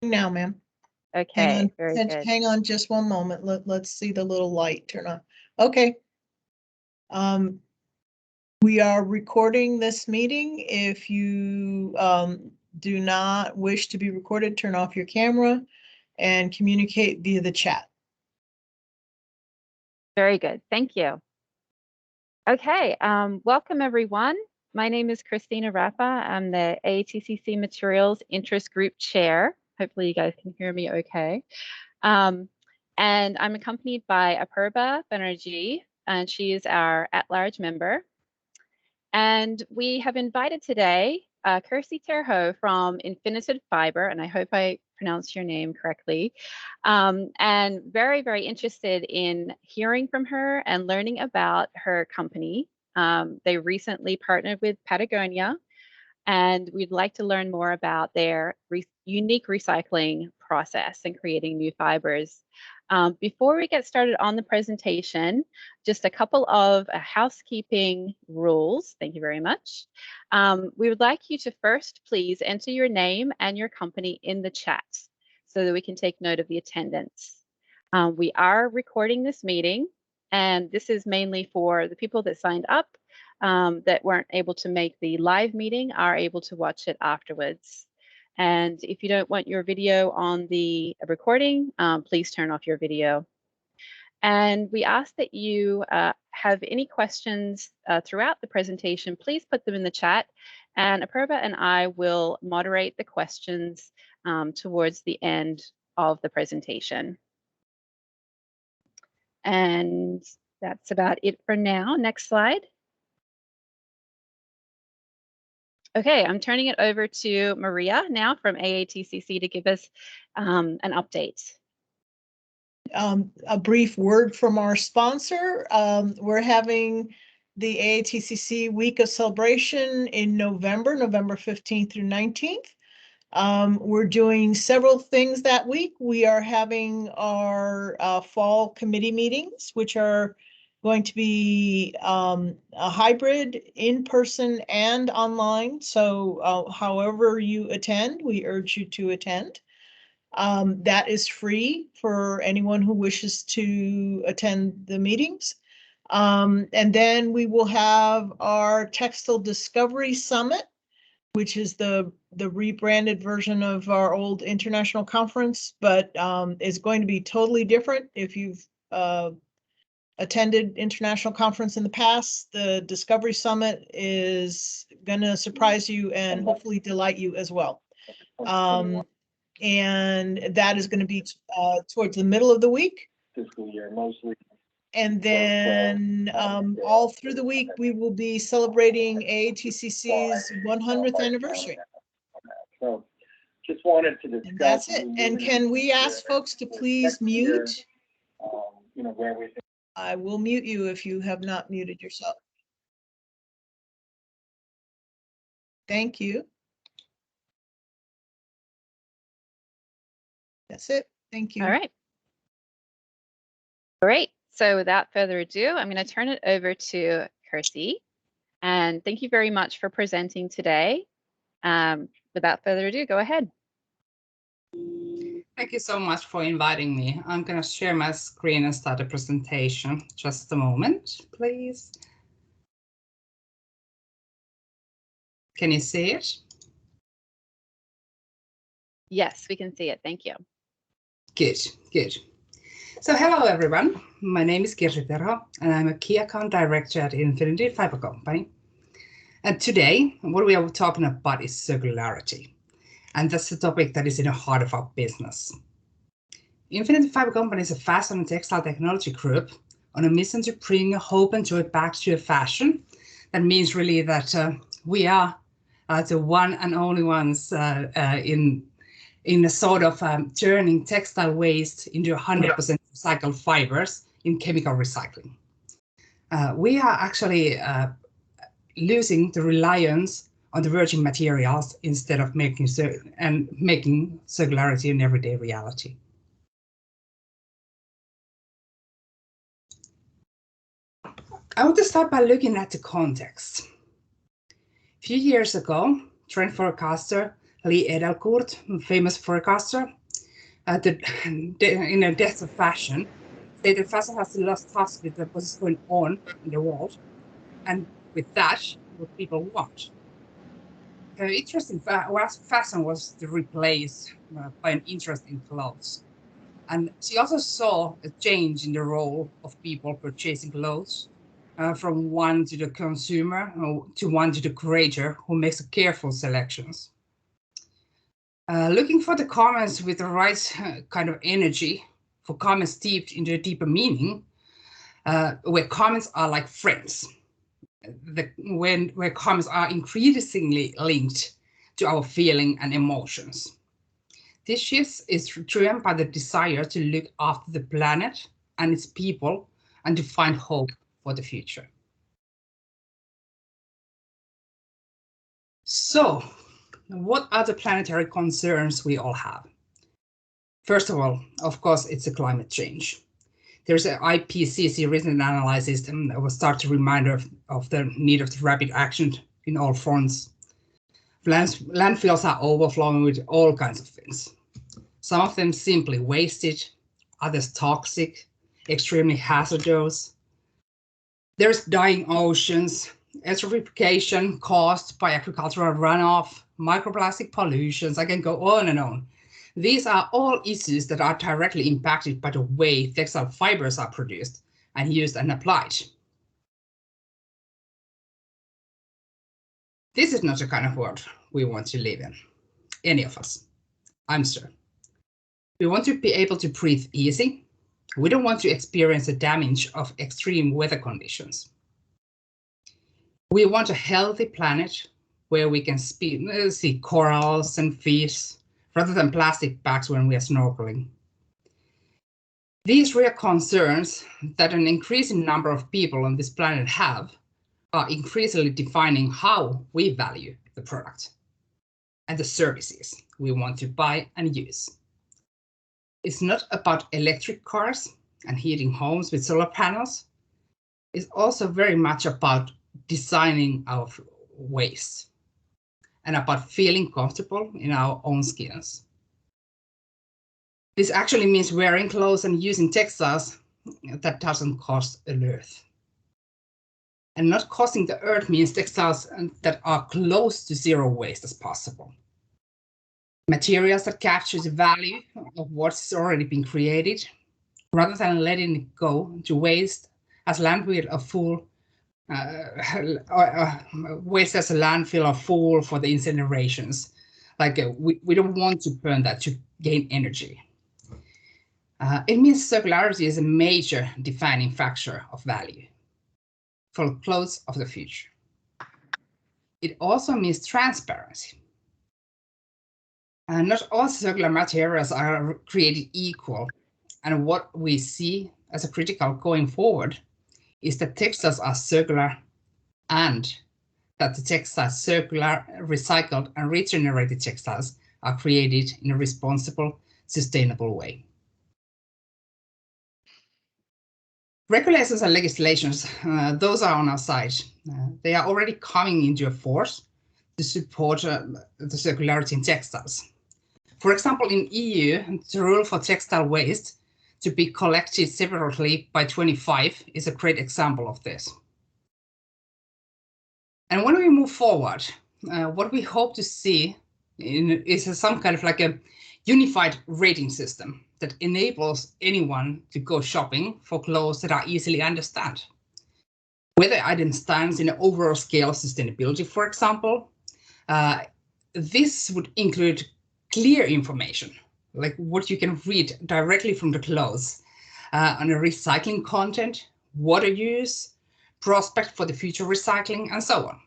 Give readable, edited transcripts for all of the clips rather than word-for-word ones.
now, ma'am. Okay, very good. Hang on just one moment. Let's see the little light turn on. Okay. We are recording this meeting. If you do not wish to be recorded, turn off your camera and communicate via the chat. Very good. Thank you. Okay, welcome everyone. My name is Christina Rappa. I'm the AATCC Materials Interest Group Chair. Hopefully you guys can hear me okay. And I'm accompanied by Apurva Banerjee, and she is our at-large member. And we have invited today Kirsty Terho from Infinited Fiber, and I hope I pronounced your name correctly, and very, very interested in hearing from her and learning about her company. They recently partnered with Patagonia, and we'd like to learn more about their unique recycling process and creating new fibers. Before we get started on the presentation, just a couple of housekeeping rules. Thank you very much. We would like you to first please enter your name and your company in the chat so that we can take note of the attendance. We are recording this meeting, and this is mainly for the people that signed up that weren't able to make the live meeting are able to watch it afterwards. And if you don't want your video on the recording, please turn off your video. And we ask that you have any questions throughout the presentation, please put them in the chat, and Apurva and I will moderate the questions towards the end of the presentation. And that's about it for now. Next slide. Okay, I'm turning it over to Maria now from AATCC to give us an update. A brief word from our sponsor. We're having the AATCC Week of Celebration in November 15th through 19th. We're doing several things that week. We are having our fall committee meetings, which are going to be a hybrid, in-person and online. So however you attend, we urge you to attend. That is free for anyone who wishes to attend the meetings. And then we will have our Textile Discovery Summit, which is the rebranded version of our old international conference, but is going to be totally different. If you've attended international conference in the past, the Discovery Summit is going to surprise you and hopefully delight you as well. And that is going to be towards the middle of the week. Fiscal year mostly. And then all through the week, we will be celebrating AATCC's 100th anniversary. So just wanted to discuss. And that's it. And can we ask folks to please mute? You know, where we think. I will mute you if you have not muted yourself. Thank you. That's it. Thank you. All right. Great. So without further ado, I'm going to turn it over to Kirsty. And thank you very much for presenting today. Without further ado, go ahead. Thank you so much for inviting me. I'm going to share my screen and start the presentation. Just a moment, please. Can you see it? Yes, we can see it. Thank you. Good, good. So hello, everyone. My name is Kirsty Terho, and I'm a Key Account Director at Infinited Fiber Company. And today, what we are talking about is circularity. And that's the topic that is in the heart of our business. Infinited Fiber Company is a fashion and textile technology group on a mission to bring hope and joy back to a fashion. That means really that we are the one and only ones in a sort of turning textile waste into 100% recycled fibers in chemical recycling. We are actually losing the reliance on the virgin materials instead of making circularity an everyday reality. I want to start by looking at the context. A few years ago, trend forecaster Lee Edelkoort, a famous forecaster, in a death of fashion, say that fashion has lost touch with what is going on in the world, and with that, what people want. Her interest in fashion was replaced by an interest in clothes. And she also saw a change in the role of people purchasing clothes, from one to the consumer to one to the creator who makes careful selections. Looking for the comments with the right kind of energy, for comments steeped into a deeper meaning, where comments are like friends, where comments are increasingly linked to our feeling and emotions. This shift is driven by the desire to look after the planet and its people and to find hope for the future. So, what are the planetary concerns we all have? First of all, of course, it's a climate change. There's an IPCC recent analysis that will start to remind of the need of rapid action in all fronts. Landfills are overflowing with all kinds of things. Some of them simply wasted, others toxic, extremely hazardous. There's dying oceans, eutrophication caused by agricultural runoff, microplastic pollutions. I can go on and on. These are all issues that are directly impacted by the way textile fibers are produced and used and applied. This is not the kind of world we want to live in, any of us, I'm sure. We want to be able to breathe easy. We don't want to experience the damage of extreme weather conditions. We want a healthy planet where we can see corals and fish rather than plastic bags when we are snorkeling. These real concerns that an increasing number of people on this planet have are increasingly defining how we value the product and the services we want to buy and use. It's not about electric cars and heating homes with solar panels. It's also very much about designing our waste and about feeling comfortable in our own skins. This actually means wearing clothes and using textiles that doesn't cost the earth. And not costing the earth means textiles that are close to zero waste as possible. Materials that capture the value of what's already been created, rather than letting it go to waste as landfill are full, waste as a landfill are full for the incinerations. Like we don't want to burn that to gain energy. It means circularity is a major defining factor of value for clothes of the future. It also means transparency. Not all circular materials are created equal, and what we see as a critical going forward is that textiles are circular and that the textiles, circular, recycled, and regenerated textiles are created in a responsible, sustainable way. Regulations and legislations, those are on our side. They are already coming into force to support the circularity in textiles. For example, in EU, the rule for textile waste to be collected separately by 2025 is a great example of this. And when we move forward, what we hope to see is some kind of like a unified rating system that enables anyone to go shopping for clothes that are easily understood. Whether item stands in an overall scale of sustainability, for example, this would include clear information, like what you can read directly from the clothes on a recycling content, water use, prospect for the future recycling, and so on.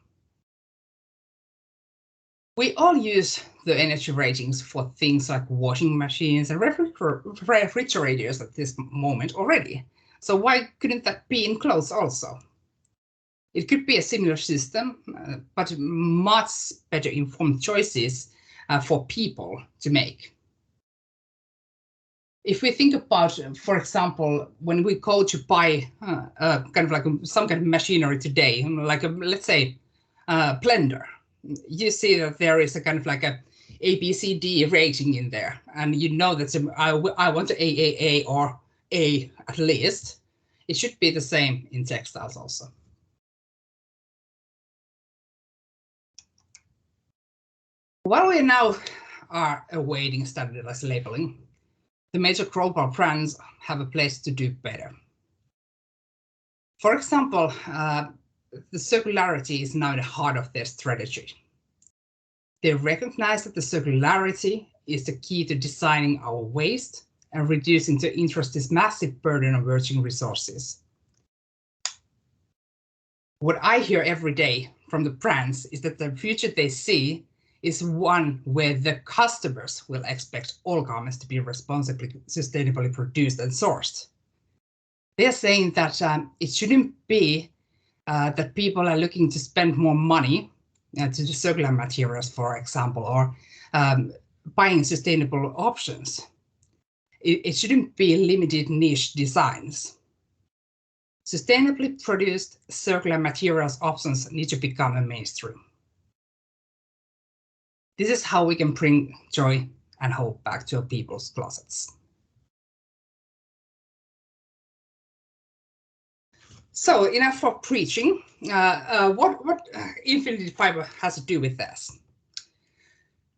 We all use the energy ratings for things like washing machines and refrigerators at this moment already. So why couldn't that be in clothes also? It could be a similar system, but much better informed choices for people to make. If we think about, for example, when we go to buy kind of like some kind of machinery today, like let's say a blender, you see that there is a kind of like a ABCD rating in there, and you know that I want AAA or A at least. It should be the same in textiles also. While we now are awaiting standardized labeling, the major global brands have a place to do better. For example, the circularity is now the heart of their strategy. They recognize that the circularity is the key to designing our waste and reducing the industry's massive burden of virgin resources. What I hear every day from the brands is that the future they see is one where the customers will expect all garments to be responsibly, sustainably produced and sourced. They are saying that it shouldn't be that people are looking to spend more money to the circular materials, for example, or buying sustainable options. It shouldn't be limited niche designs. Sustainably produced circular materials options need to become a mainstream. This is how we can bring joy and hope back to people's closets. So enough for preaching. What Infinity Fiber has to do with this?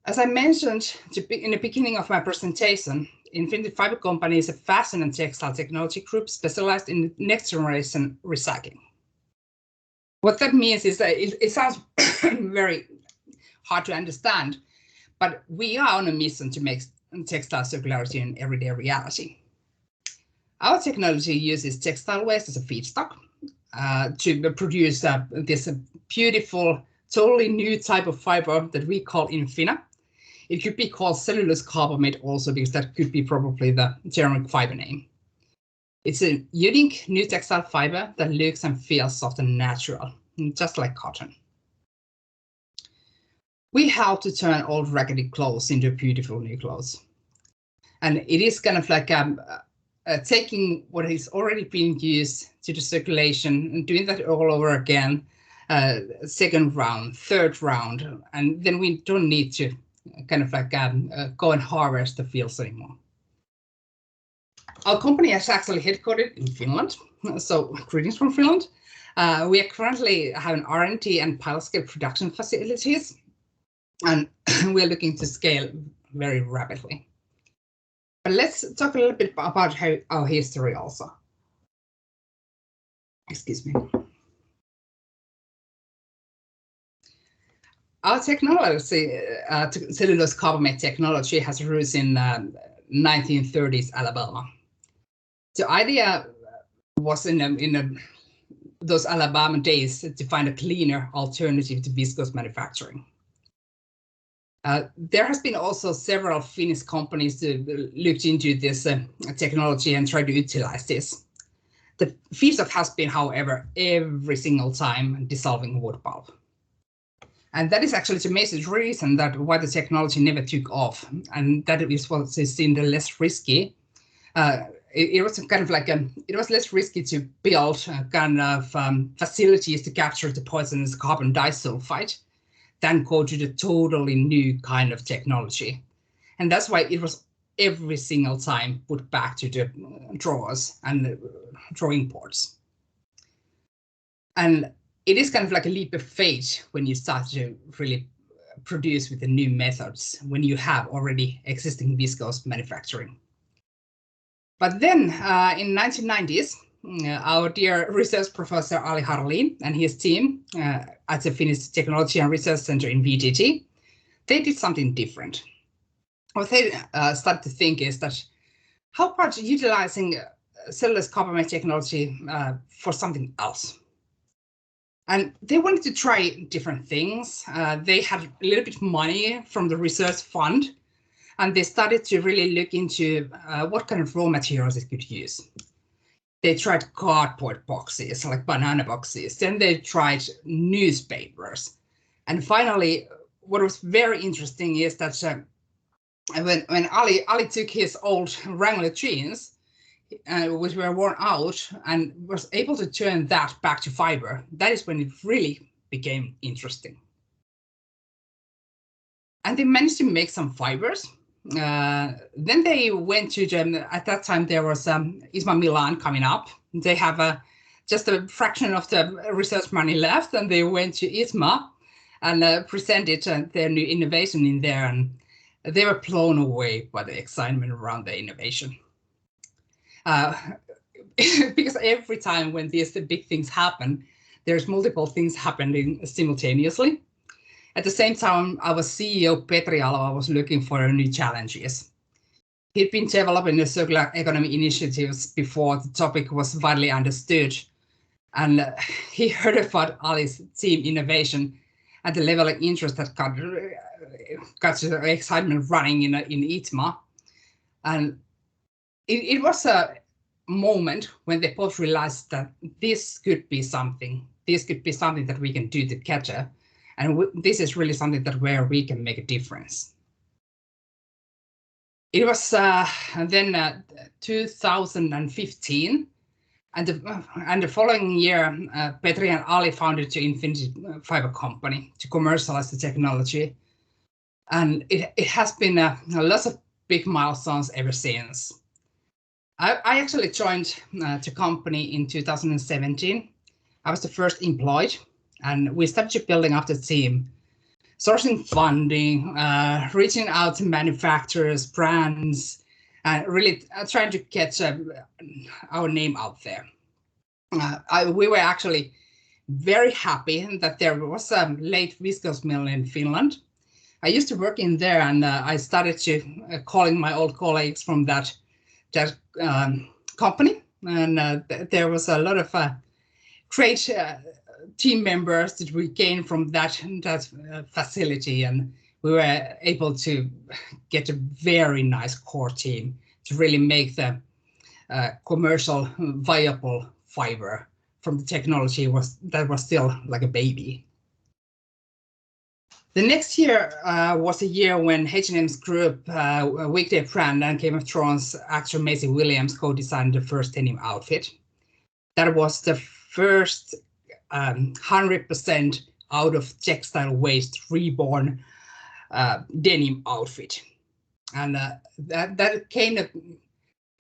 As I mentioned in the beginning of my presentation, Infinity Fiber Company is a fashion and textile technology group specialized in next generation recycling. What that means is that it sounds very hard to understand, but we are on a mission to make textile circularity an everyday reality. Our technology uses textile waste as a feedstock to produce this beautiful, totally new type of fiber that we call Infina. It could be called cellulose carbamate also, because that could be probably the generic fiber name. It's a unique new textile fiber that looks and feels soft and natural, just like cotton. We help to turn old raggedy clothes into beautiful new clothes. And it is kind of like taking what has already been used to the circulation and doing that all over again, second round, third round, and then we don't need to kind of like go and harvest the fields anymore. Our company is actually headquartered in Finland, so greetings from Finland. We are currently having R&D and pilot scale production facilities, and we are looking to scale very rapidly. But let's talk a little bit about our history also. Excuse me. Our technology, cellulose carbamate technology, has roots in 1930s Alabama. The idea was in those Alabama days to find a cleaner alternative to viscose manufacturing. There has been also several Finnish companies that looked into this technology and tried to utilize this. The feedstock has been, however, every single time dissolving wood pulp. And that is actually the major reason that why the technology never took off, and that is what is seen the less risky. It was kind of like it was less risky to build kind of facilities to capture the poisonous carbon disulfide than go to the totally new kind of technology. And that's why it was every single time put back to the drawers and drawing boards. And it is kind of like a leap of faith when you start to really produce with the new methods, when you have already existing viscose manufacturing. But then in 1990s, our dear research professor Ali Harlin and his team at the Finnish Technology and Research Center in VTT, they did something different. What they started to think is that how about utilizing cellulose carbamate technology for something else? And they wanted to try different things. They had a little bit of money from the research fund, and they started to really look into what kind of raw materials it could use. They tried cardboard boxes, like banana boxes. Then they tried newspapers. And finally, what was very interesting is that when Ali took his old Wrangler jeans, which were worn out, and was able to turn that back to fiber, that is when it really became interesting. and they managed to make some fibers. Then they went to at that time there was ISMA Milan coming up. They have just a fraction of the research money left, and they went to ISMA and presented their new innovation in there, and they were blown away by the excitement around the innovation. Because every time when these big things happen, there's multiple things happening simultaneously. At the same time, our CEO, Petri Alava, was looking for new challenges. He'd been developing the circular economy initiatives before the topic was widely understood. And he heard about Ali's team innovation and the level of interest that got the excitement running in ITMA. And it was a moment when they both realized that this could be something. This could be something that we can do together. And this is really something that where we can make a difference. It was then 2015, and the following year, Petri and Ali founded the Infinity Fiber Company to commercialize the technology. And it has been lots of big milestones ever since. I actually joined the company in 2017. I was the first employed, and we started building up the team, sourcing funding, reaching out to manufacturers, brands, and really trying to get our name out there. We were actually very happy that there was a late viscose mill in Finland. I used to work in there, and I started to calling my old colleagues from that company, and there was a lot of great team members that we gained from that facility, and we were able to get a very nice core team to really make the commercial viable fiber from the technology that was still like a baby. The next year was a year when H&M's group, Weekday brand, and Game of Thrones actor Maisie Williams co-designed the first denim outfit. That was the first 100% out of textile waste reborn denim outfit. And that came a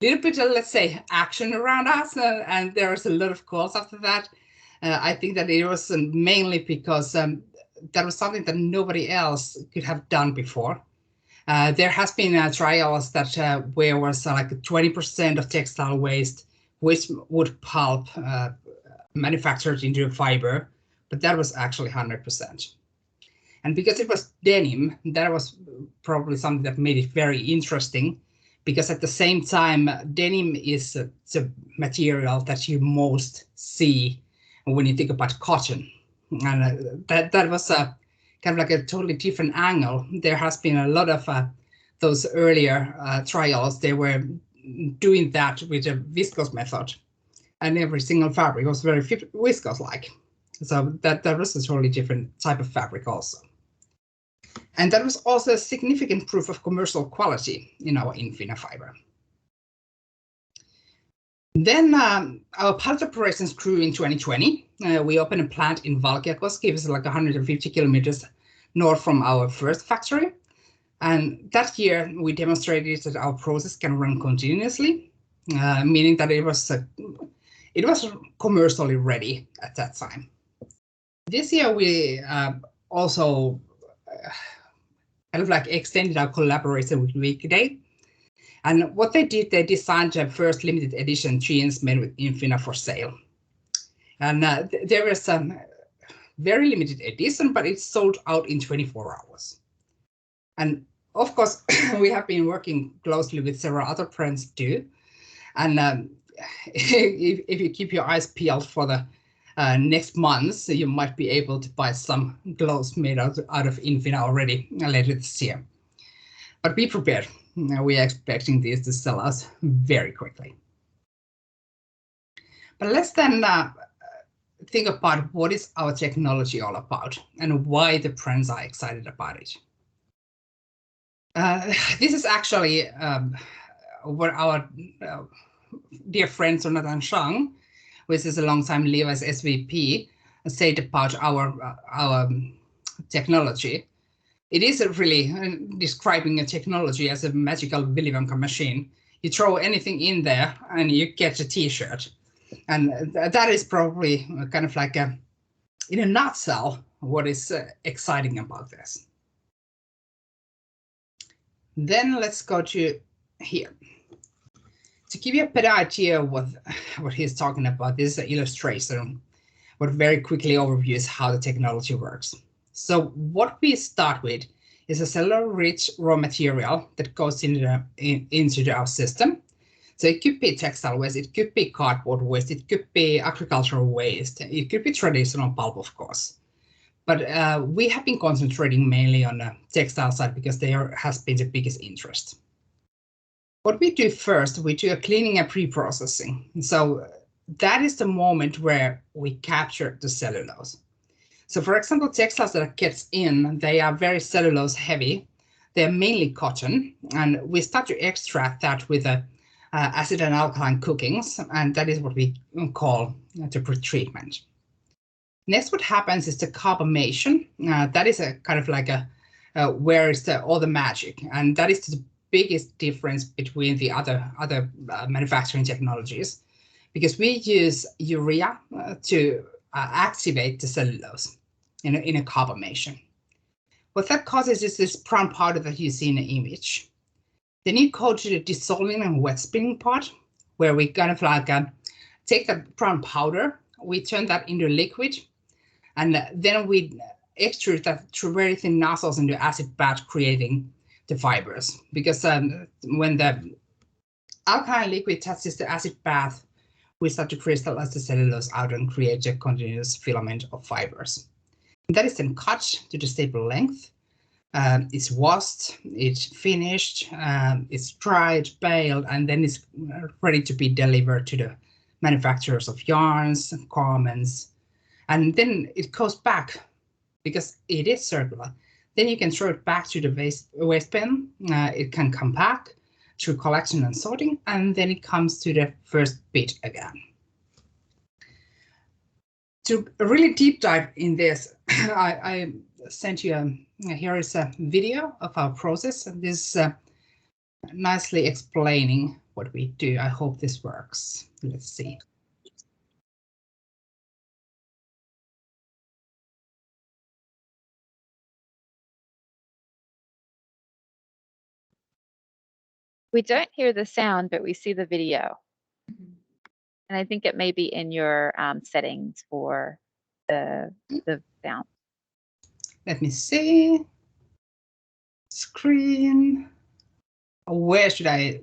little bit of, let's say, action around us, and there was a lot of calls after that. I think that it was mainly because that was something that nobody else could have done before. There has been trials that where was like 20% of textile waste, which would pulp manufactured into a fiber, but that was actually 100%. And because it was denim, that was probably something that made it very interesting, because at the same time, denim is the material that you most see when you think about cotton. And that was a kind of like a totally different angle. There has been a lot of those earlier trials. They were doing that with a viscose method, and every single fabric was very viscose-like. So that was a totally different type of fabric also. And that was also a significant proof of commercial quality in our Infina fiber. Then our pilot operations grew in 2020. We opened a plant in Valkeakoski, it was like 150 kilometers north from our first factory. And that year we demonstrated that our process can run continuously, meaning that it was commercially ready at that time. This year we also kind of like extended our collaboration with Weekday. And what they did, they designed the first limited edition jeans made with Infina for sale. And there was some very limited edition, but it sold out in 24 hours. And of course, we have been working closely with several other brands too. And if you keep your eyes peeled for the next months, you might be able to buy some clothes made out of Infina already later this year. But be prepared. We are expecting these to sell out very quickly. But let's then think about what is our technology all about and why the brands are excited about it. This is actually what our dear friend Jonathan Shang, which is a long-time Levi's SVP, said about our technology. it isn't really describing a technology as a magical Willy-Wonka machine. You throw anything in there and you get a t-shirt. And that is probably kind of like in a nutshell, what is exciting about this. Then let's go to here. To give you a better idea of what he's talking about, this is an illustration, what very quickly overviews how the technology works. So what we start with is a cellular-rich raw material that goes into our system. So it could be textile waste, it could be cardboard waste, it could be agricultural waste, it could be traditional pulp, of course. But we have been concentrating mainly on the textile side because there has been the biggest interest. What we do first, we do a cleaning and pre-processing. So that is the moment where we capture the cellulose. So for example, textiles that gets in, they are very cellulose heavy. They're mainly cotton, and we start to extract that with acid and alkaline cookings, and that is what we call the pretreatment. Next, what happens is the carbamation. That is a kind of like where is all the magic, and that is the biggest difference between the other manufacturing technologies, because we use urea to activate the cellulose in a carbamation. What that causes is this brown powder that you see in the image. Then you go to the dissolving and wet spinning part, where we kind of like take that brown powder, we turn that into liquid, and then we extrude that through very thin nozzles into acid bath, creating the fibers. Because when the alkaline liquid touches the acid bath, we start to crystallize the cellulose out and create a continuous filament of fibers. And that is then cut to the stable length. It's washed, it's finished, it's dried, baled, and then it's ready to be delivered to the manufacturers of yarns, garments. And then it goes back, because it is circular. Then you can throw it back to the waste bin. It can come back through collection and sorting, and then it comes to the first bit again. To really deep dive in this, I sent you here is a video of our process, and this is nicely explaining what we do. I hope this works. Let's see. We don't hear the sound, but we see the video. And I think it may be in your settings for the sound. Let me see. Screen. Where should I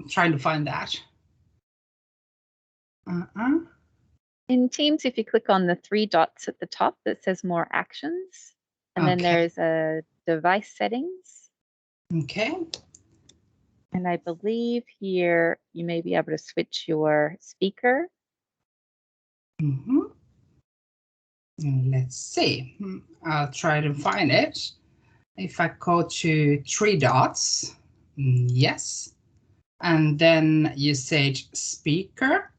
try to find that? In Teams, if you click on the 3 dots at the top that says more actions, and then there's a device settings. Okay. And I believe here you may be able to switch your speaker. Let's see. I'll try to find it. If I go to 3 dots, yes. And then you say speaker.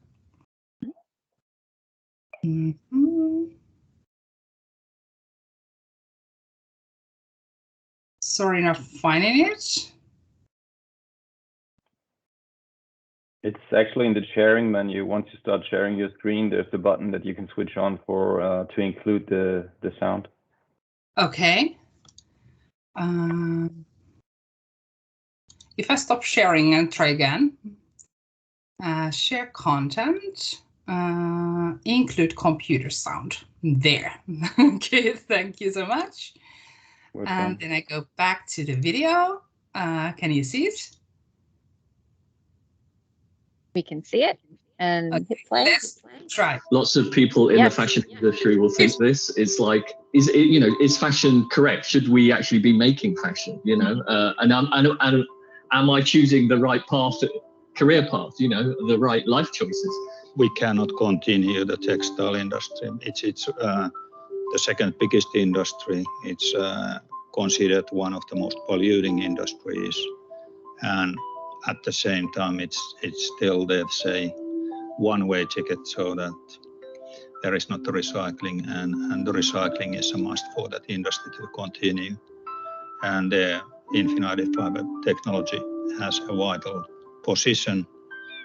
Sorry, not finding it. It's actually in the sharing menu. Once you start sharing your screen, there's the button that you can switch on for to include the sound. Okay. If I stop sharing and try again, share content, include computer sound. There. Okay, thank you so much. Welcome. And then I go back to the video. Can you see it? We can see it and hit play. Let's try. Lots of people in the fashion industry will think this. It's like, is fashion correct? Should we actually be making fashion? And am I choosing the right path, career path? The right life choices? We cannot continue the textile industry. It's the second biggest industry. It's considered one of the most polluting industries, and at the same time, it's still, let's say, one-way ticket, so that there is not the recycling, and the recycling is a must for that industry to continue. and infinited fiber technology has a vital position.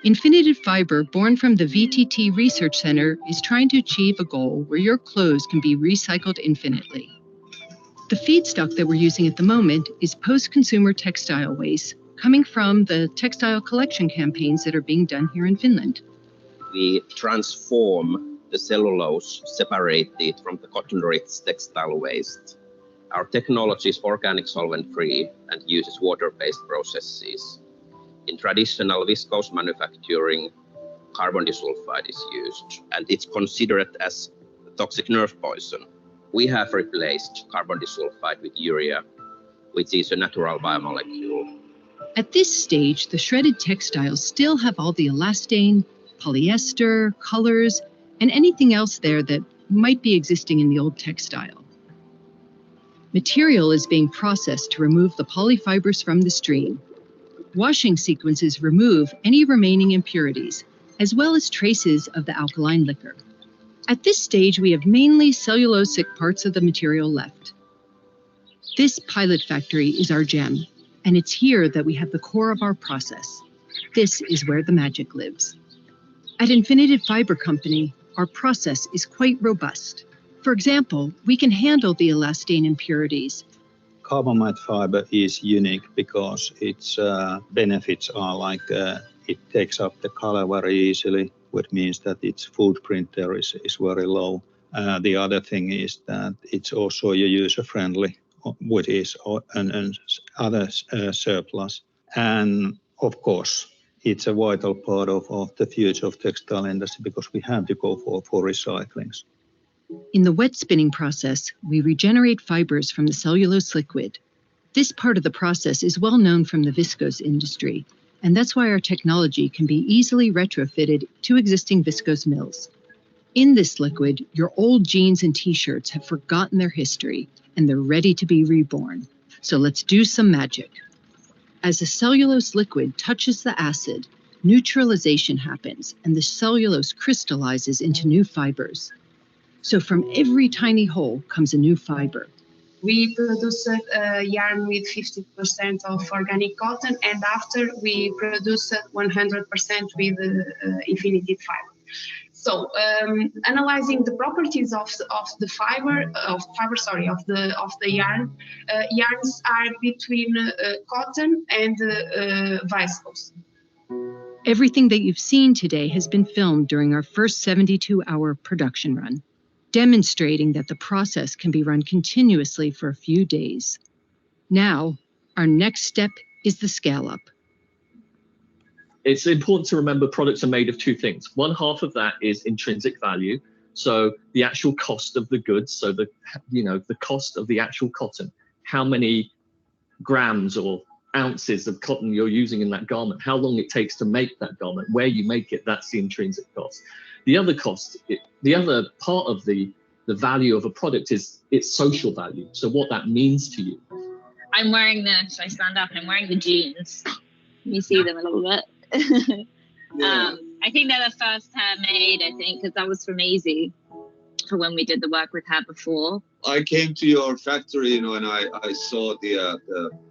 Infinited Fiber, born from the VTT Research Center, is trying to achieve a goal where your clothes can be recycled infinitely. The feedstock that we're using at the moment is post-consumer textile waste coming from the textile collection campaigns that are being done here in Finland. We transform the cellulose, separate it from the cotton-rich textile waste. Our technology is organic solvent-free and uses water-based processes. In traditional viscose manufacturing, carbon disulfide is used, and it's considered as toxic nerve poison. We have replaced carbon disulfide with urea, which is a natural biomolecule. At this stage, the shredded textiles still have all the elastane, polyester, colors, and anything else there that might be existing in the old textile. Material is being processed to remove the polyfibers from the stream. Washing sequences remove any remaining impurities, as well as traces of the alkaline liquor. At this stage, we have mainly cellulosic parts of the material left. This pilot factory is our gem, and it's here that we have the core of our process. This is where the magic lives. At Infinited Fiber Company, our process is quite robust. For example, we can handle the elastane impurities. Carbamide fiber is unique because its benefits are like it takes up the color very easily, which means that its footprint there is very low. The other thing is that it's also user-friendly, which is an other surplus. And of course, it's a vital part of the future of textile industry because we have to go for recyclings. In the wet spinning process, we regenerate fibers from the cellulose liquid. This part of the process is well known from the viscose industry, and that's why our technology can be easily retrofitted to existing viscose mills. In this liquid, your old jeans and t-shirts have forgotten their history, and they're ready to be reborn. So let's do some magic. As the cellulose liquid touches the acid, neutralization happens, and the cellulose crystallizes into new fibers. So from every tiny hole comes a new fiber. We produce yarn with 50% of organic cotton, and after we produce 100% with infinited fiber. So analyzing the properties of the yarn, yarns are between cotton and viscose. Everything that you've seen today has been filmed during our first 72-hour production run, demonstrating that the process can be run continuously for a few days. Now, our next step is the scale-up. It's important to remember products are made of two things. One half of that is intrinsic value, so the actual cost of the goods, so the cost of the actual cotton, how many grams or ounces of cotton you're using in that garment, how long it takes to make that garment, where you make it, that's the intrinsic cost. The other cost, the other part of the value of a product is its social value. So what that means to you. I'm wearing should I stand up? I'm wearing the jeans. You see them a little bit. I think they're the first hair made, I think, because that was from Maisie for when we did the work with her before. I came to your factory, and I saw the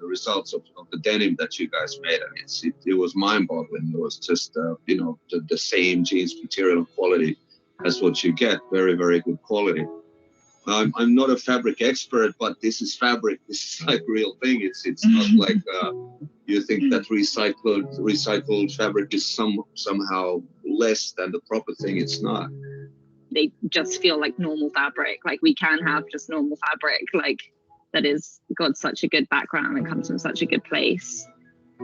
results of the denim that you guys made, and it was mind-boggling. It was just the same jeans material quality as what you get, very, very good quality. I'm not a fabric expert, but this is fabric. This is like real thing. It's not like you think that recycled fabric is somehow less than the proper thing. It's not. They just feel like normal fabric. Like we can have just normal fabric, like that is got such a good background and comes from such a good place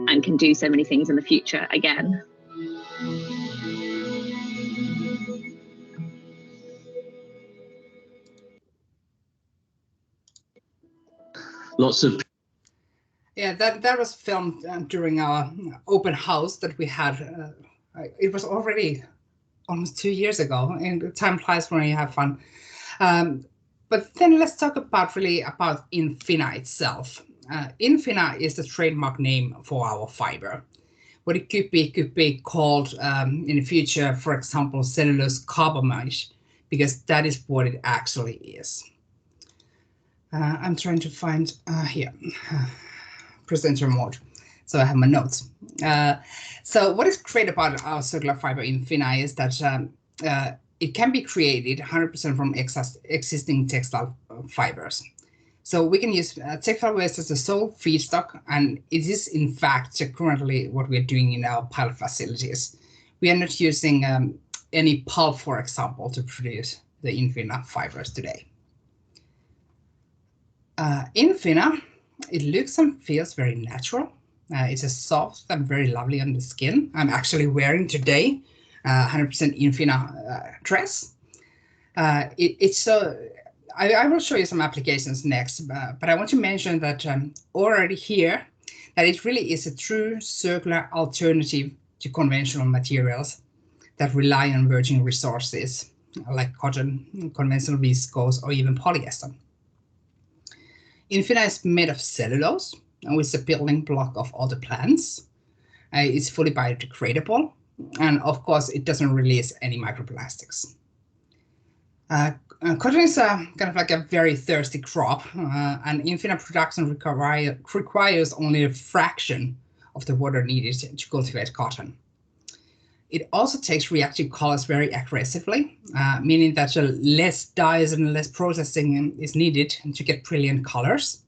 and can do so many things in the future again. Lots of. Yeah, that was filmed during our open house that we had. It was already almost 2 years ago, and time flies when you have fun. But then let's talk about Infina itself. Infina is the trademark name for our fiber. What it could be called in the future, for example, cellulose carbamide, because that is what it actually is. I'm trying to find here, presenter mode, so I have my notes. So what is great about our circular fiber Infina is that it can be created 100% from existing textile fibers. So we can use textile waste as a sole feedstock, and it is in fact currently what we're doing in our pilot facilities. We are not using any pulp, for example, to produce the Infina fibers today. Infina, it looks and feels very natural. It's a soft and very lovely on the skin. I'm actually wearing today 100% Infina dress. It's so. I will show you some applications next, but I want to mention that already here that it really is a true circular alternative to conventional materials that rely on virgin resources like cotton, conventional viscose, or even polyester. Infina is made of cellulose, and it's a building block of all the plants. It's fully biodegradable, and of course, it doesn't release any microplastics. Cotton is kind of like a very thirsty crop, and Infina production requires only a fraction of the water needed to cultivate cotton. It also takes reactive colors very aggressively, meaning that less dyes and less processing is needed to get brilliant colors.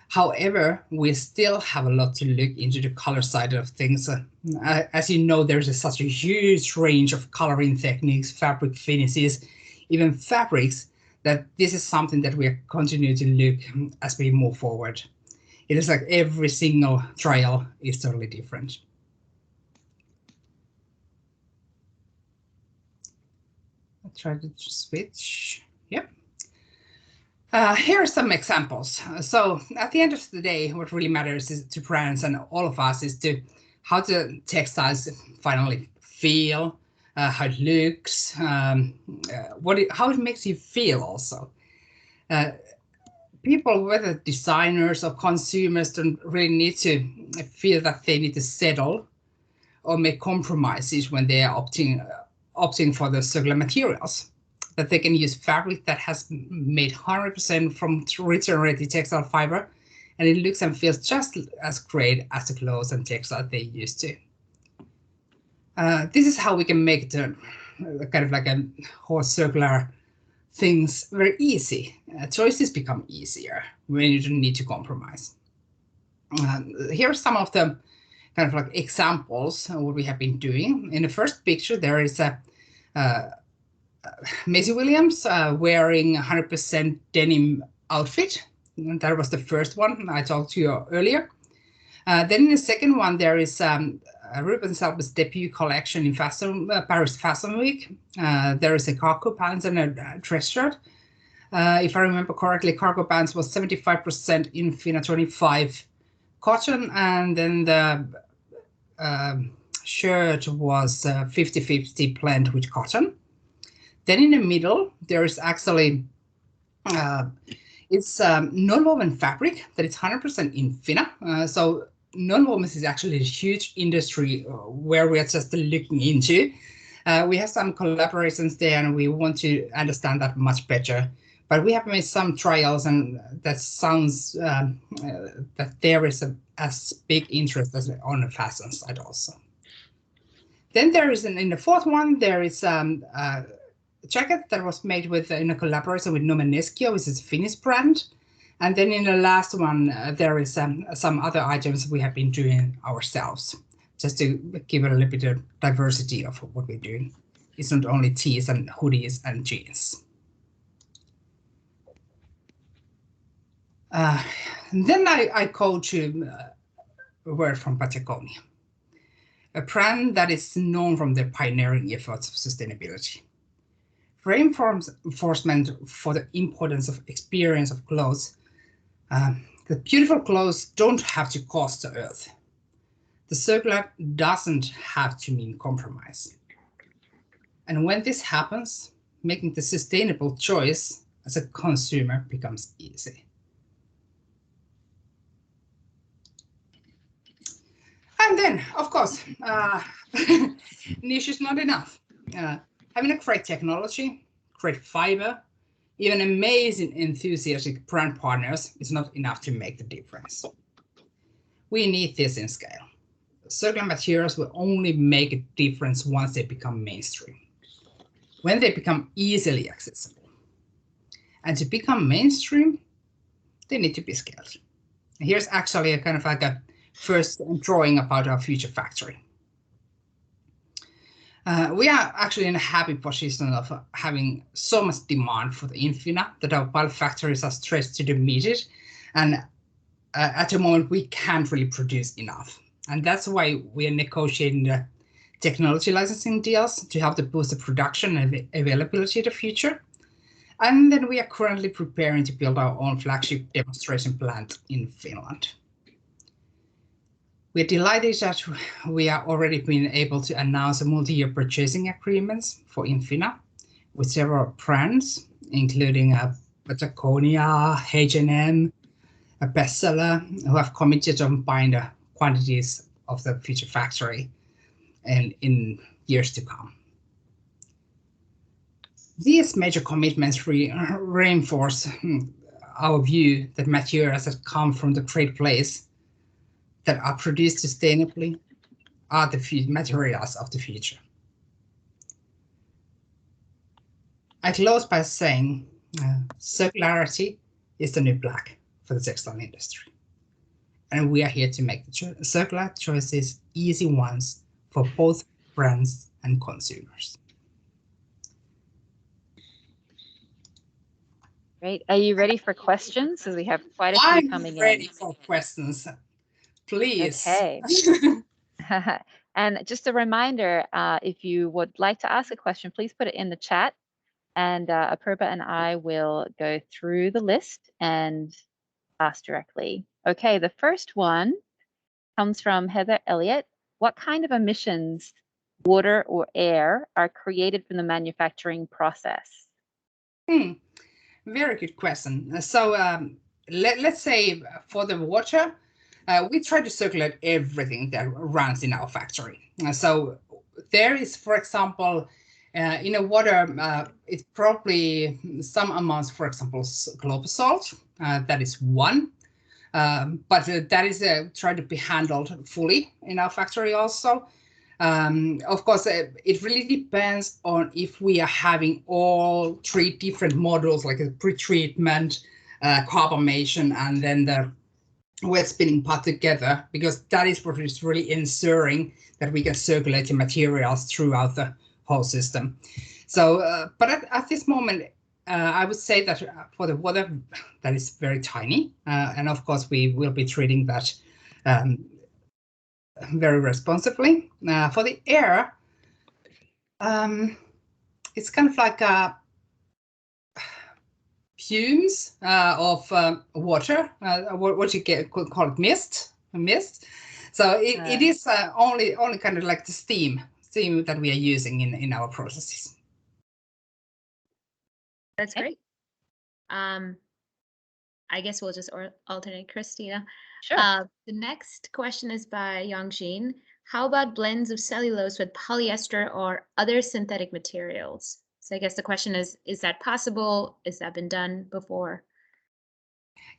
However, we still have a lot to look into the color side of things. As you know, there's such a huge range of coloring techniques, fabric finishes, even fabrics, that this is something that we are continuing to look as we move forward. It is like every single trial is totally different. I'll try to switch. Yep. Here are some examples. So at the end of the day, what really matters is to brands and all of us is to how the textiles finally feel, how it looks, how it makes you feel also. People, whether designers or consumers, don't really need to feel that they need to settle or make compromises when they are opting for the circular materials. That they can use fabric that has made 100% from regenerated textile fiber, and it looks and feels just as great as the clothes and textile they used to. This is how we can make the kind of like a whole circular things very easy. Choices become easier when you don't need to compromise. Here are some of the kind of like examples of what we have been doing. In the first picture, there is a Maisie Williams wearing 100% denim outfit. That was the first one I talked to you earlier. Then in the second one, there is Ruben Selber's debut collection in Paris Fashion Week. There is a cargo pants and a dress shirt. If I remember correctly, cargo pants was 75% Infina 25 cotton, and then the shirt was 50-50 blend with cotton. Then in the middle, there is actually, it's non-woven fabric that is 100% Infina. So non-woven is actually a huge industry where we are just looking into. We have some collaborations there and we want to understand that much better. But we have made some trials and that sounds that there is as big interest as on the fashion side also. Then there is, in the fourth one, there is a jacket that was made with in a collaboration with Nomeneskio, which is a Finnish brand. And then in the last one, there is some other items we have been doing ourselves, just to give it a little bit of diversity of what we're doing. It's not only tees and hoodies and jeans. Then I go to a word from Patagonia, a brand that is known from their pioneering efforts of sustainability. Reinforcement for the importance of experience of clothes. The beautiful clothes don't have to cost the earth. The circular doesn't have to mean compromise. And when this happens, making the sustainable choice as a consumer becomes easy. And then, of course, niche is not enough. Having a great technology, great fiber, even amazing enthusiastic brand partners is not enough to make the difference. We need this in scale. Circular materials will only make a difference once they become mainstream, when they become easily accessible. And to become mainstream, they need to be scaled. Here's actually a kind of like a first drawing about our future factory. We are actually in a happy position of having so much demand for the Infina that our pilot factories are stretched to the meter, and at the moment we can't really produce enough. And that's why we are negotiating the technology licensing deals to help to boost the production and availability in the future. And then we are currently preparing to build our own flagship demonstration plant in Finland. We're delighted that we are already been able to announce a multi-year purchasing agreements for Infina with several brands, including Patagonia, H&M, a bestseller, who have committed on buying the quantities of the future factory and in years to come. These major commitments reinforce our view that materials that come from the great place that are produced sustainably are the materials of the future. I close by saying circularity is the new black for the textile industry. And we are here to make the circular choices easy ones for both brands and consumers. Great. Are you ready for questions? Because we have quite a few coming in. I'm ready for questions. Please. Okay. And just a reminder, if you would like to ask a question, please put it in the chat, and Apurva and I will go through the list and ask directly. Okay, the first one comes from Heather Elliott. What kind of emissions, water or air, are created from the manufacturing process? Very good question. So let's say for the water, we try to circulate everything that runs in our factory. So there is, for example, in a water, it's probably some amounts, for example, global salt. That is one. But that is trying to be handled fully in our factory also. Of course, it really depends on if we are having all three different modules, like a pre-treatment, carbonation, and then the wet spinning part together, because that is what is really ensuring that we can circulate the materials throughout the whole system. So, but at this moment, I would say that for the water, that is very tiny. And of course, we will be treating that very responsibly. For the air, it's kind of like fumes of water, what you call it, mist. So it is only kind of like the steam that we are using in our processes. That's great. I guess we'll just alternate, Christina. Sure. The next question is by Yongjin. How about blends of cellulose with polyester or other synthetic materials? So I guess the question is that possible? Has that been done before?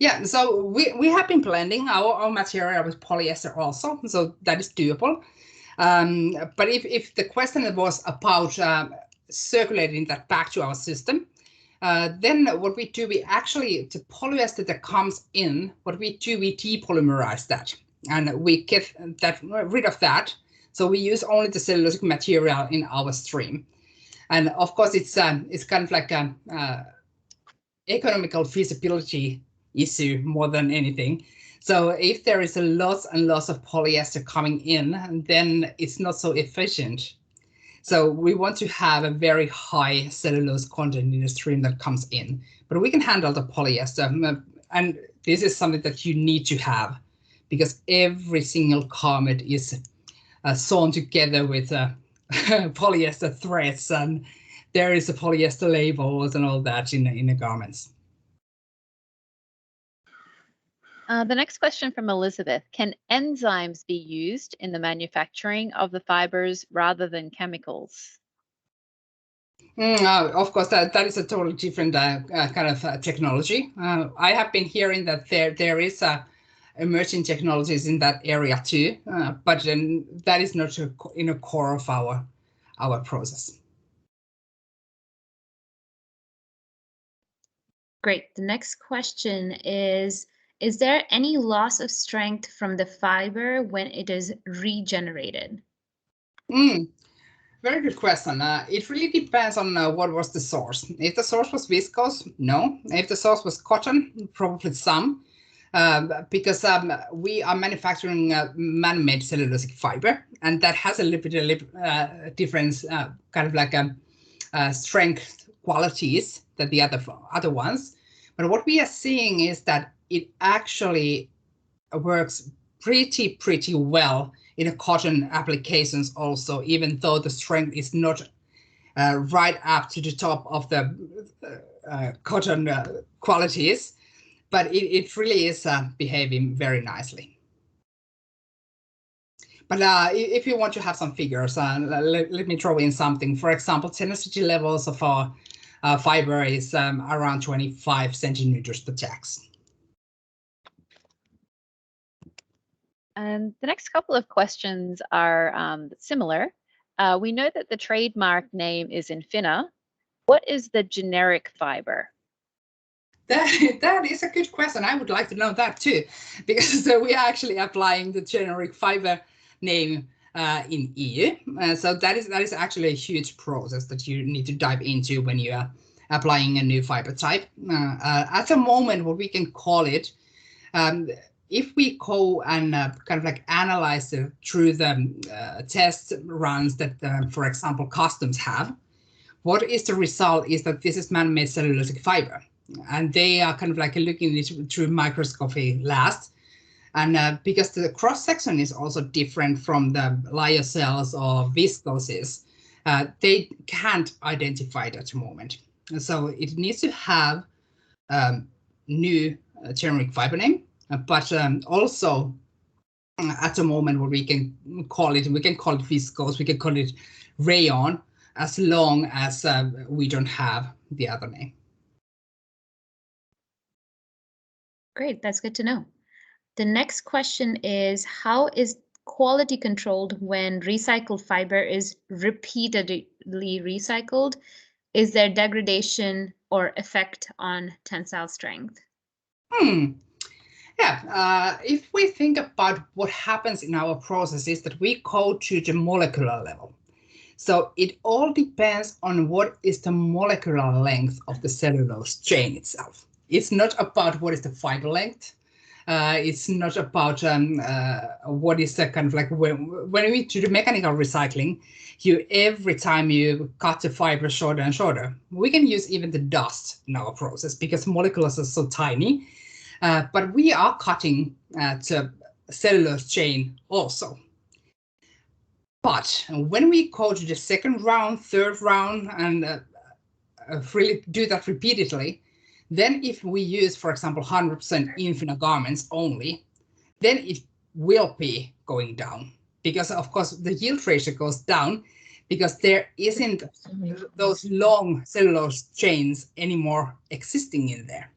Yeah, so we have been blending our material with polyester also, so that is doable. But if the question was about circulating that back to our system, then what we do, the polyester that comes in, we depolymerize that, and we get rid of that. So we use only the cellulosic material in our stream. And of course, it's kind of like an economical feasibility issue more than anything. So if there is a lots and lots of polyester coming in, then it's not so efficient. So we want to have a very high cellulose content in the stream that comes in, but we can handle the polyester. And this is something that you need to have, because every single garment is sewn together with polyester threads, and there is a polyester labels and all that in the garments. The next question from Elizabeth. Can enzymes be used in the manufacturing of the fibers rather than chemicals? Of course, that is a totally different kind of technology. I have been hearing that there is emerging technologies in that area too, but then that is not in a core of our process. Great. The next question is there any loss of strength from the fiber when it is regenerated? Very good question. It really depends on what was the source. If the source was viscose, no. If the source was cotton, probably some, because we are manufacturing man-made cellulosic fiber, and that has a little bit different kind of like strength qualities than the other ones. But what we are seeing is that it actually works pretty well in a cotton applications also, even though the strength is not right up to the top of the cotton qualities, but it really is behaving very nicely. But if you want to have some figures, let me throw in something. For example, tenacity levels of our fiber is around 25 centimeters per tax. And the next couple of questions are similar. We know that the trademark name is Infina. What is the generic fiber? That is a good question. I would like to know that too, because we are actually applying the generic fiber name in EU. So that is actually a huge process that you need to dive into when you are applying a new fiber type. At the moment, what we can call it, if we go and kind of like analyze through the test runs that, for example, customs have, what is the result is that this is man-made cellulosic fiber. And they are kind of like looking at it through microscopy last. And because the cross-section is also different from the lyocells or viscoses, they can't identify it at the moment. So it needs to have new generic fiber name. But also at the moment what we can call it viscose, we can call it rayon, as long as we don't have the other name. Great, that's good to know. The next question is, how is quality controlled when recycled fiber is repeatedly recycled? Is there degradation or effect on tensile strength? Yeah, if we think about what happens in our process is that we go to the molecular level. So it all depends on what is the molecular length of the cellulose chain itself. It's not about what is the fiber length. It's not about what is the kind of like when we do the mechanical recycling, every time you cut the fiber shorter and shorter, we can use even the dust in our process because molecules are so tiny. But we are cutting the cellulose chain also. But when we go to the second round, third round, and really do that repeatedly, then if we use, for example, 100% Infina garments only, then it will be going down because, of course, the yield ratio goes down because there isn't those long cellulose chains anymore existing in there.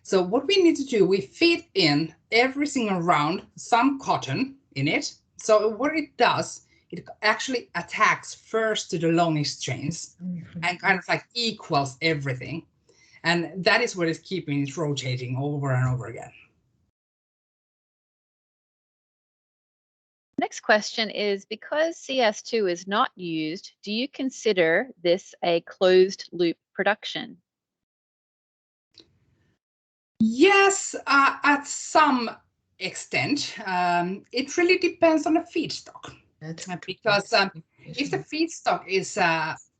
So what we need to do, we feed in every single round some cotton in it. So what it does, it actually attacks first to the longest chains and kind of like equals everything. And that is what is keeping it rotating over and over again. Next question is, because CS2 is not used, do you consider this a closed loop production? Yes, at some extent. It really depends on the feedstock. Because if the feedstock is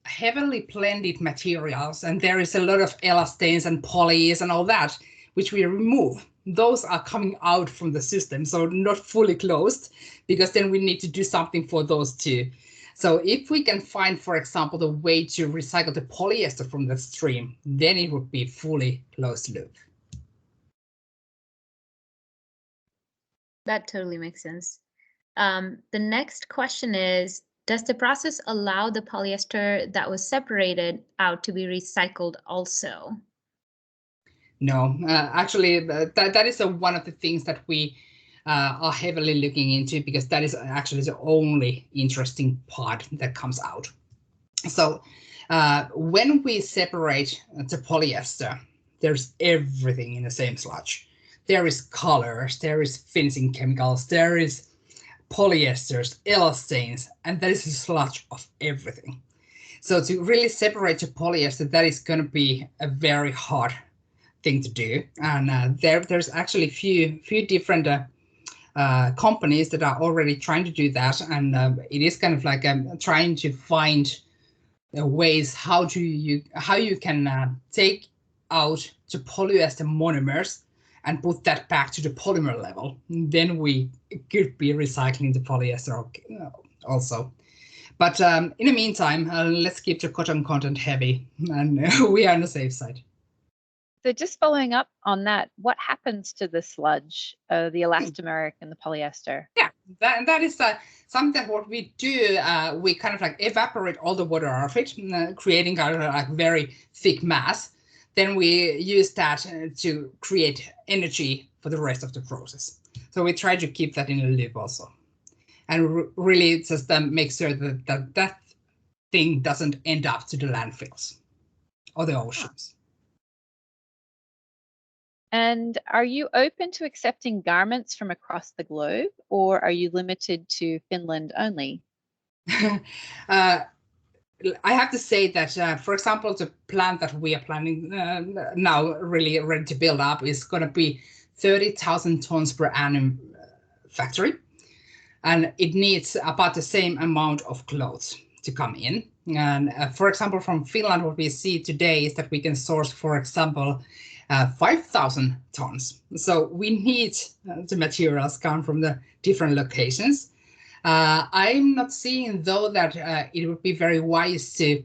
heavily blended materials and there is a lot of elastanes and polys and all that, which we remove, those are coming out from the system, so not fully closed, because then we need to do something for those too. So if we can find, for example, the way to recycle the polyester from the stream, then it would be fully closed loop. That totally makes sense. The next question is, Does the process allow the polyester that was separated out to be recycled also? No, actually, that is one of the things that we are heavily looking into, because that is actually the only interesting part that comes out. So when we separate the polyester, there's everything in the same sludge. There is colors, there is finishing chemicals, there is polyesters, elastanes, and there is a sludge of everything. So to really separate the polyester, that is going to be a very hard thing to do. And there's actually few different companies that are already trying to do that, and it is kind of like trying to find ways how you can take out the polyester monomers and put that back to the polymer level. Then we could be recycling the polyester also. But in the meantime, let's keep the cotton content heavy, and we are on the safe side. So just following up on that, what happens to the sludge, the elastomeric and the polyester? Yeah, that is something that what we do, we kind of like evaporate all the water out of it, creating a like very thick mass. Then we use that to create energy for the rest of the process. So we try to keep that in a loop also. And really just make sure that thing doesn't end up to the landfills or the oceans. And are you open to accepting garments from across the globe, or are you limited to Finland only? I have to say that, for example, the plant that we are planning now, really ready to build up, is going to be 30,000 tons per annum factory. And it needs about the same amount of clothes to come in. And for example, from Finland, what we see today is that we can source, for example, 5,000 tons. So we need the materials come from the different locations. I'm not seeing, though, that it would be very wise to,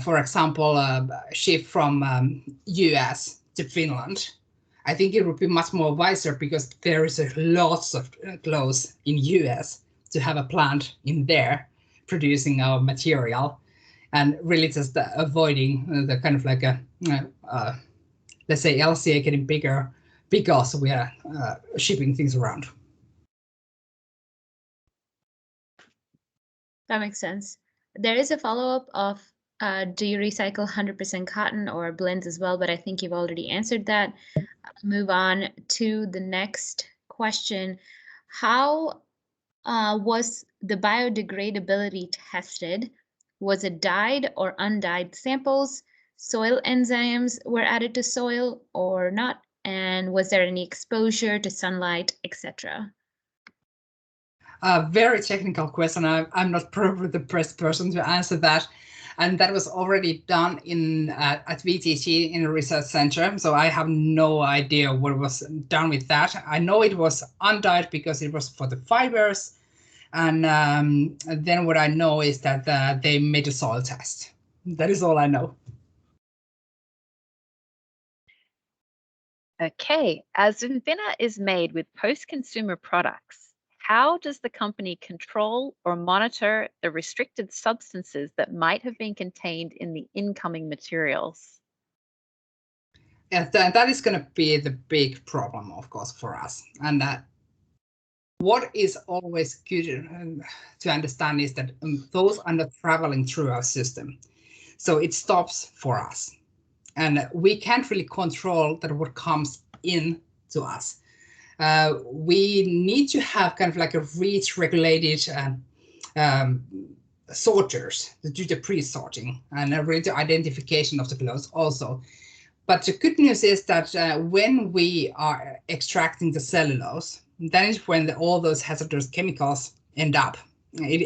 for example, ship from US to Finland. I think it would be much more wiser, because there is lots of clothes in US to have a plant in there producing our material, and really just avoiding the kind of like let's say LCA getting bigger because we are shipping things around. That makes sense. There is a follow-up of do you recycle 100% cotton or blends as well? But I think you've already answered that. Move on to the next question. How was the biodegradability tested? Was it dyed or undyed samples? Soil enzymes were added to soil or not? And was there any exposure to sunlight, etc.? Very technical question. I'm not probably the best person to answer that. And that was already done at VTT in a research center. So I have no idea what was done with that. I know it was undyed because it was for the fibers. And then what I know is that they made a soil test. That is all I know. Okay, as Invina is made with post-consumer products, how does the company control or monitor the restricted substances that might have been contained in the incoming materials? Yeah, that is going to be the big problem, of course, for us. And what is always good to understand is that those are not traveling through our system. So it stops for us. And we can't really control that what comes in to us. We need to have kind of like a REACH-regulated sorters to do the pre-sorting and really the identification of the clothes also. But the good news is that when we are extracting the cellulose, that is when all those hazardous chemicals end up. It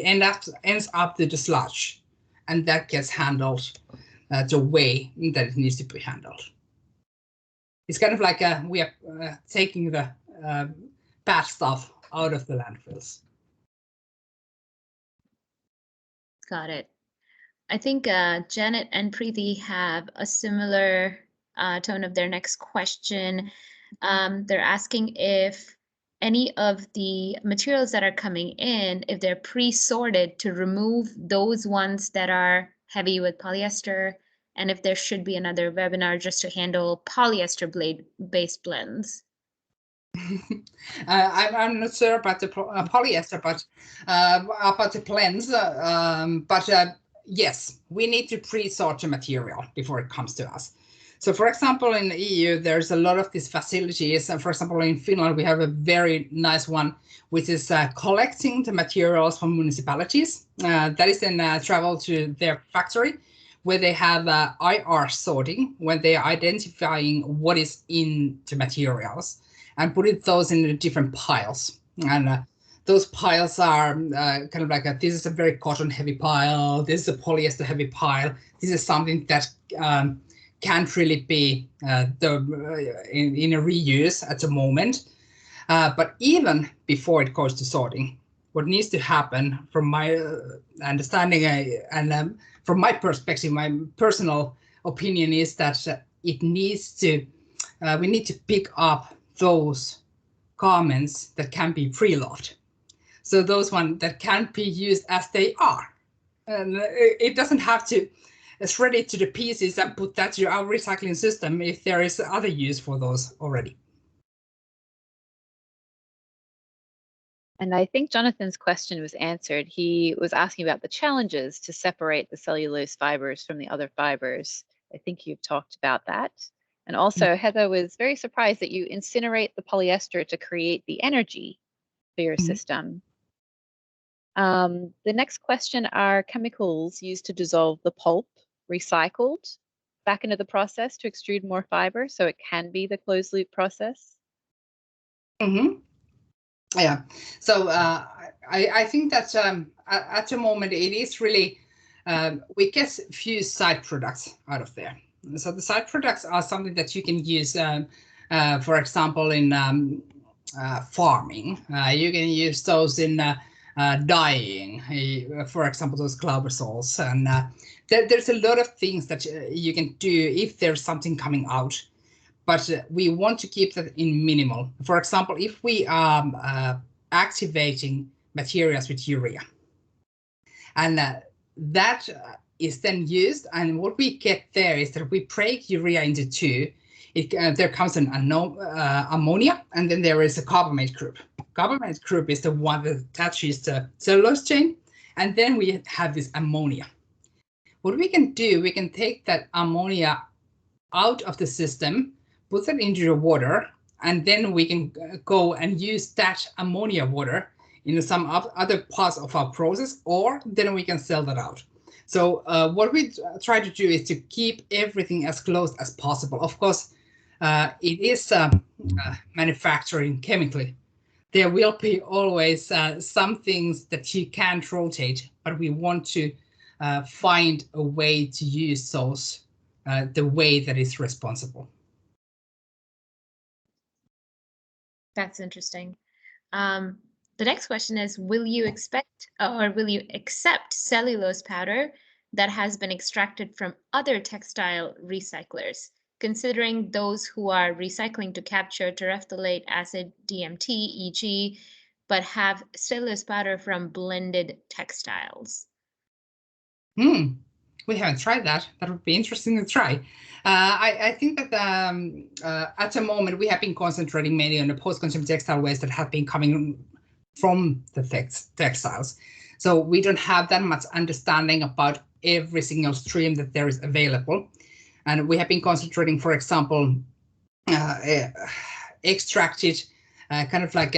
ends up to the sludge, and that gets handled the way that it needs to be handled. It's kind of like we are taking the bad stuff out of the landfills. Got it. I think Janet and Preeti have a similar tone of their next question. They're asking if any of the materials that are coming in, if they're pre-sorted to remove those ones that are heavy with polyester, and if there should be another webinar just to handle polyester based blends. I'm not sure about the polyester, but about the blends. Yes, we need to pre-sort the material before it comes to us. So, for example, in the EU, there's a lot of these facilities. For example, in Finland, we have a very nice one, which is collecting the materials from municipalities. That is then travel to their factory, where they have IR sorting, when they're identifying what is in the materials, and put those in the different piles. And those piles are kind of like this is a very cotton heavy pile, this is a polyester heavy pile, this is something that can't really be in a reuse at the moment. But even before it goes to sorting, what needs to happen, from my understanding and from my perspective, my personal opinion is that it needs to, we need to pick up those garments that can be preloved. So those ones that can be used as they are. And it doesn't have to shred it to the pieces and put that to our recycling system if there is other use for those already. And I think Jonathan's question was answered. He was asking about the challenges to separate the cellulose fibers from the other fibers. I think you've talked about that. And also Heather was very surprised that you incinerate the polyester to create the energy for your system. The next question, are chemicals used to dissolve the pulp recycled back into the process to extrude more fiber so it can be the closed loop process? Yeah, so I think that at the moment it is really, we get few side products out of there. So the side products are something that you can use, for example, in farming. You can use those in dyeing, for example, those glaubersols. And there's a lot of things that you can do if there's something coming out. But we want to keep that in minimal. For example, if we are activating materials with urea, and that is then used, and what we get there is that we break urea into two. There comes an ammonia, and then there is a carbamate group. Carbamate group is the one that attaches the cellulose chain, and then we have this ammonia. What we can do, we can take that ammonia out of the system, put that into the water, and then we can go and use that ammonia water in some other parts of our process, or then we can sell that out. So what we try to do is to keep everything as close as possible. Of course, it is manufacturing chemically. There will be always some things that you can't rotate, but we want to find a way to use those the way that is responsible. That's interesting. The next question is, will you expect or will you accept cellulose powder that has been extracted from other textile recyclers, considering those who are recycling to capture terephthalate acid, DMT, e.g., but have cellulose powder from blended textiles? We haven't tried that. That would be interesting to try. I think that at the moment we have been concentrating mainly on the post-consumer textile waste that have been coming from the textiles. So we don't have that much understanding about every single stream that there is available. And we have been concentrating, for example, extracted kind of like,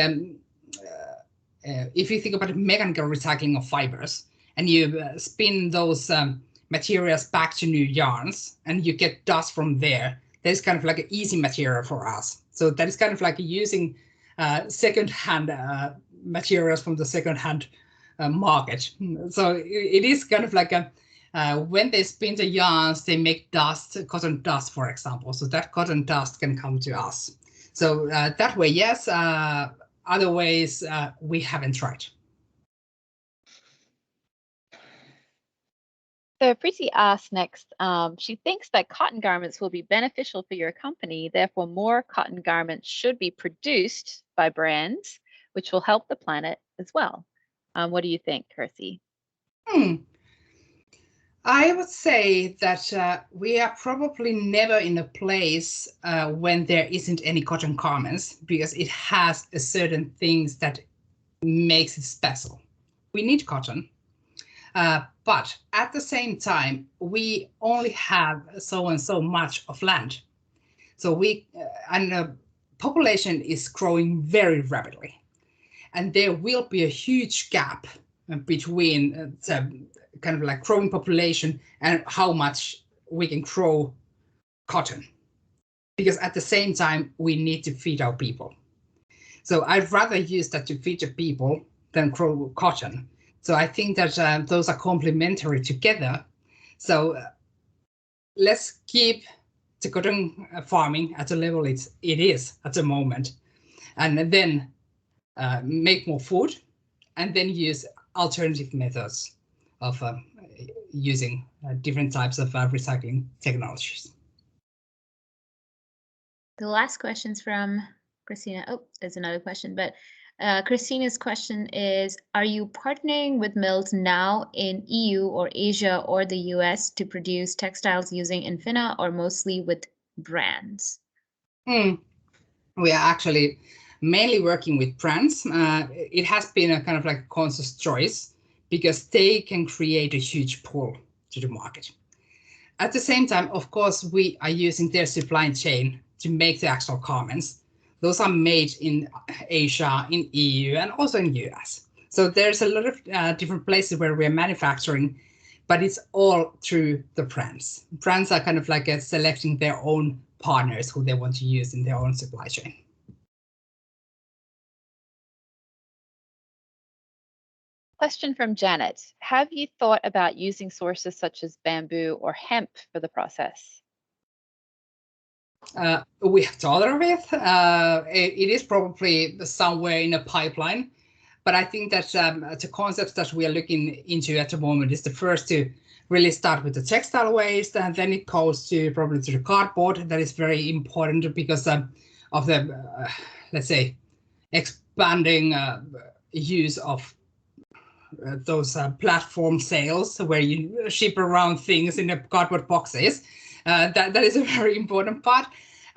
if you think about mechanical recycling of fibers, and you spin those materials back to new yarns, and you get dust from there. That is kind of like an easy material for us. So that is kind of like using second-hand materials from the second-hand market. So it is kind of like a when they spin the yarns, they make dust, cotton dust, for example. So that cotton dust can come to us. So that way, yes. Other ways we haven't tried. So Preeti asks next, she thinks that cotton garments will be beneficial for your company, therefore more cotton garments should be produced by brands, which will help the planet as well. What do you think, Kirsty? I would say that we are probably never in a place when there isn't any cotton garments, because it has a certain things that makes it special. We need cotton, but at the same time, we only have so and so much of land. So the population is growing very rapidly, and there will be a huge gap between the kind of like growing population and how much we can grow cotton, because at the same time we need to feed our people. So I'd rather use that to feed the people than grow cotton. So I think that those are complementary together. So let's keep the cotton farming at the level it is at the moment, and then make more food, and then use alternative methods of using different types of recycling technologies. The last question's from Christina. Oh, there's another question, but Christina's question is, are you partnering with mills now in EU or Asia or the US to produce textiles using Infina, or mostly with brands? We are actually mainly working with brands. It has been a kind of like conscious choice because they can create a huge pull to the market. At the same time, of course, we are using their supply chain to make the actual garments. Those are made in Asia, in EU, and also in US. So there's a lot of different places where we are manufacturing, but it's all through the brands. Brands are kind of like selecting their own partners who they want to use in their own supply chain. Question from Janet. Have you thought about using sources such as bamboo or hemp for the process? We have thought of it. It is probably somewhere in a pipeline, but I think that the concepts that we are looking into at the moment is the first to really start with the textile waste, and then it goes to probably to the cardboard. That is very important because of the, let's say, expanding use of those platform sales where you ship around things in the cardboard boxes. That is a very important part.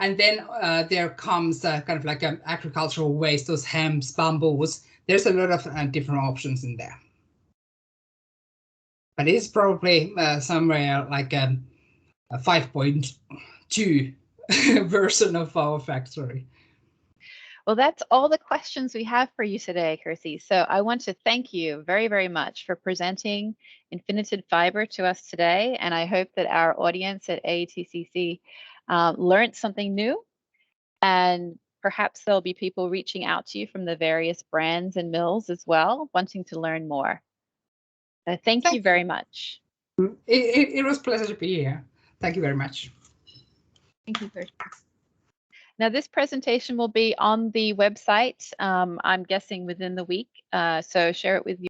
And then there comes kind of like agricultural waste, those hemps, bamboos. There's a lot of different options in there. But it's probably somewhere like a 5.2 version of our factory. Well, that's all the questions we have for you today, Kirsty. So I want to thank you very, very much for presenting Infinited Fiber to us today. And I hope that our audience at AATCC learned something new. And perhaps there'll be people reaching out to you from the various brands and mills as well, wanting to learn more. Thank you very much. It was a pleasure to be here. Thank you very much. Thank you, Kirsty. Now, this presentation will be on the website, I'm guessing within the week, so share it with